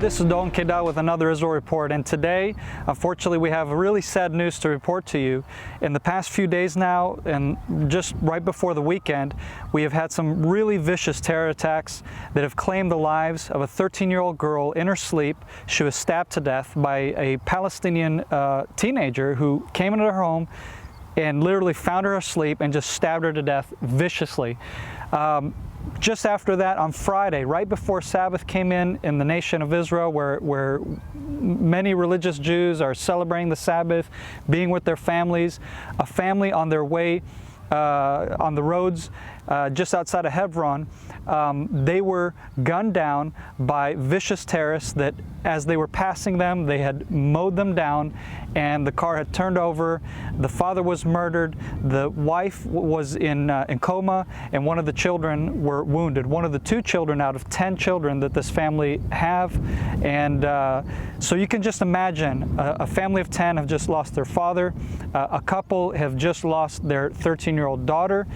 this is Don Keda with another Israel Report, and today, unfortunately, we have really sad news to report to you. In the past few days now, and just right before the weekend, we have had some really vicious terror attacks that have claimed the lives of a 13-year-old girl in her sleep. She was stabbed to death by a Palestinian teenager who came into her home and literally found her asleep and just stabbed her to death viciously. Just after that, on Friday, right before Sabbath came in the nation of Israel, where many religious Jews are celebrating the Sabbath, being with their families, a family on their way on the roads just outside of Hebron, they were gunned down by vicious terrorists that, as they were passing them, they had mowed them down, and the car had turned over. The father was murdered, the wife was in coma, and one of the children were wounded. One of the 2 children out of 10 children that this family have. And so you can just imagine, a family of 10 have just lost their father, a couple have just lost their 13-year-old daughter,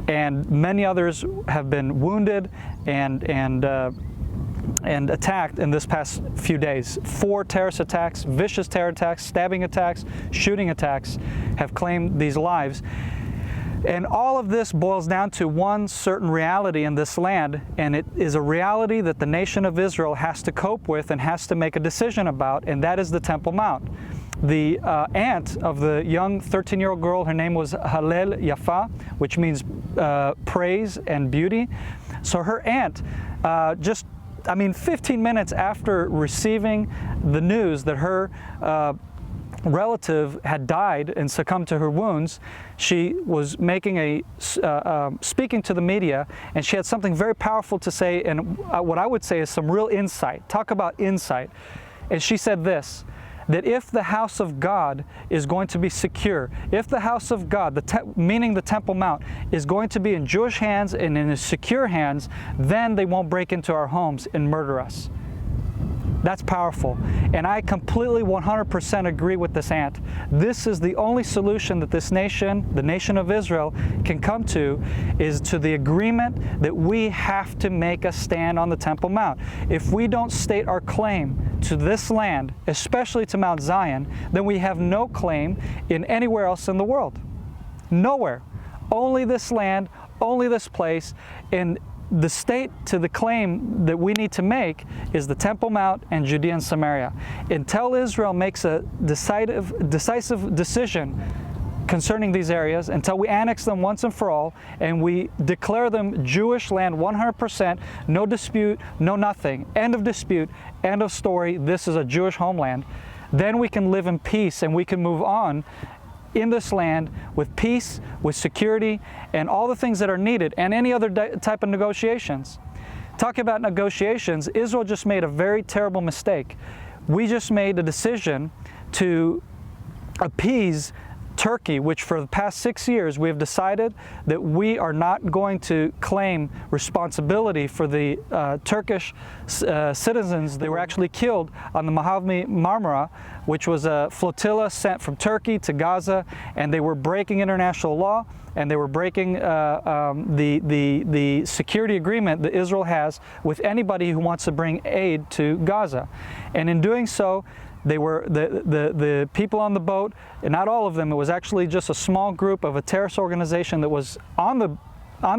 and many others have been wounded and attacked in this past few days. 4 terrorist attacks, vicious terror attacks, stabbing attacks, shooting attacks have claimed these lives. And all of this boils down to one certain reality in this land, and it is a reality that the nation of Israel has to cope with and has to make a decision about, and that is the Temple Mount. The aunt of the young 13-year-old girl, her name was Hallel Yafa, which means praise and beauty. So her aunt, 15 minutes after receiving the news that her relative had died and succumbed to her wounds, she was making speaking to the media, and she had something very powerful to say, and what I would say is some real insight. Talk about insight. And she said this, that if the house of God is going to be secure, if the house of God, meaning the Temple Mount, is going to be in Jewish hands and in secure hands, then they won't break into our homes and murder us. That's powerful. And I completely 100% agree with this aunt. This is the only solution that this nation, the nation of Israel, can come to, is to the agreement that we have to make a stand on the Temple Mount. If we don't state our claim to this land, especially to Mount Zion, then we have no claim in anywhere else in the world. Nowhere. Only this land, only this place, and the state to the claim that we need to make is the Temple Mount and Judea and Samaria. Until Israel makes a decisive decision concerning these areas, until we annex them once and for all, and we declare them Jewish land 100%, no dispute, no nothing, end of dispute, end of story, this is a Jewish homeland, then we can live in peace and we can move on in this land with peace, with security, and all the things that are needed, and any other type of negotiations. Talking about negotiations, Israel just made a very terrible mistake. We just made a decision to appease Turkey, which for the past 6 years we have decided that we are not going to claim responsibility for the Turkish citizens that were actually killed on the Mahavli Marmara, which was a flotilla sent from Turkey to Gaza, and they were breaking international law, and they were breaking the security agreement that Israel has with anybody who wants to bring aid to Gaza. And in doing so, they were the people on the boat, and not all of them, it was actually just a small group of a terrorist organization that was on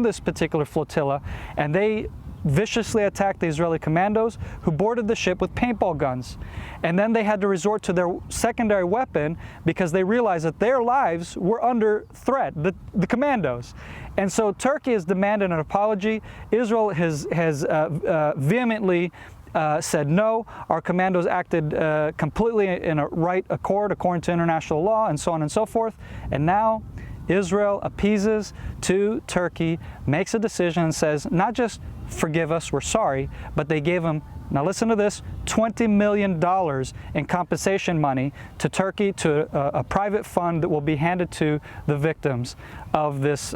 this particular flotilla, and they viciously attacked the Israeli commandos, who boarded the ship with paintball guns. And then they had to resort to their secondary weapon because they realized that their lives were under threat, the commandos. And so Turkey has demanded an apology. Israel has vehemently said no, our commandos acted completely in a right accord according to international law, and so on and so forth. And now Israel appeases to Turkey, makes a decision and says, not just forgive us, we're sorry, but they gave them, now listen to this, $20 million in compensation money to Turkey, to a private fund that will be handed to the victims of this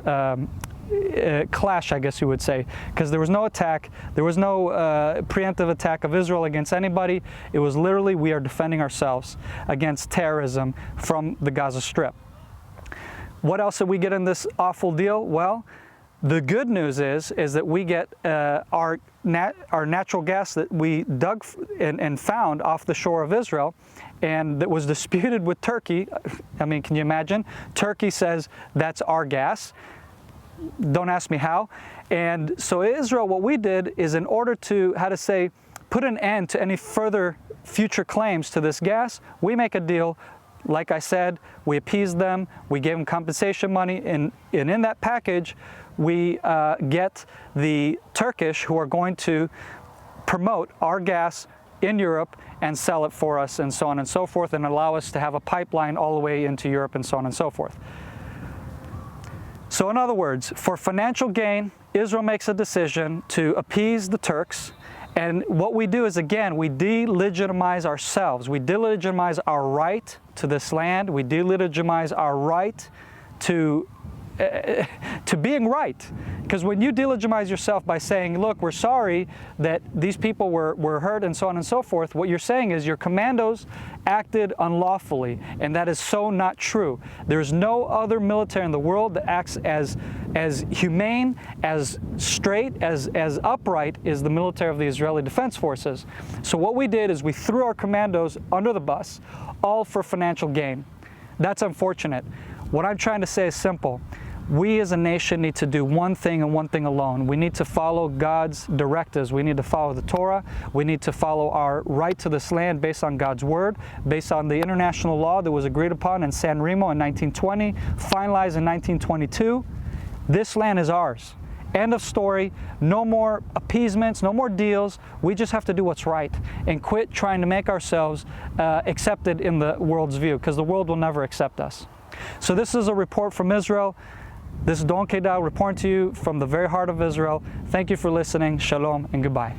clash, I guess you would say, because there was no attack, there was no preemptive attack of Israel against anybody. It was literally, we are defending ourselves against terrorism from the Gaza Strip. What else did we get in this awful deal? Well, The good news is that we get our natural gas that we dug and found off the shore of Israel, and that was disputed with Turkey. I mean, can you imagine? Turkey says that's our gas. Don't ask me how. And so Israel, what we did is, in order to, put an end to any further future claims to this gas, we make a deal. Like I said, we appeased them, we gave them compensation money, and in that package, we get the Turkish, who are going to promote our gas in Europe and sell it for us, and so on and so forth, and allow us to have a pipeline all the way into Europe, and so on and so forth. So in other words, for financial gain, Israel makes a decision to appease the Turks. And what we do is, again, we delegitimize ourselves. We delegitimize our right to this land. We delegitimize our right to being right. Because when you delegitimize yourself by saying, look, we're sorry that these people were hurt, and so on and so forth, what you're saying is your commandos acted unlawfully, and that is so not true. There's no other military in the world that acts as humane, as straight, as upright as the military of the Israeli Defense Forces. So what we did is we threw our commandos under the bus, all for financial gain. That's unfortunate. What I'm trying to say is simple. We as a nation need to do one thing and one thing alone. We need to follow God's directives. We need to follow the Torah. We need to follow our right to this land based on God's word, based on the international law that was agreed upon in San Remo in 1920, finalized in 1922. This land is ours. End of story. No more appeasements, no more deals. We just have to do what's right and quit trying to make ourselves accepted in the world's view, because the world will never accept us. So this is a report from Israel. This is Don Kedal reporting to you from the very heart of Israel. Thank you for listening. Shalom and goodbye.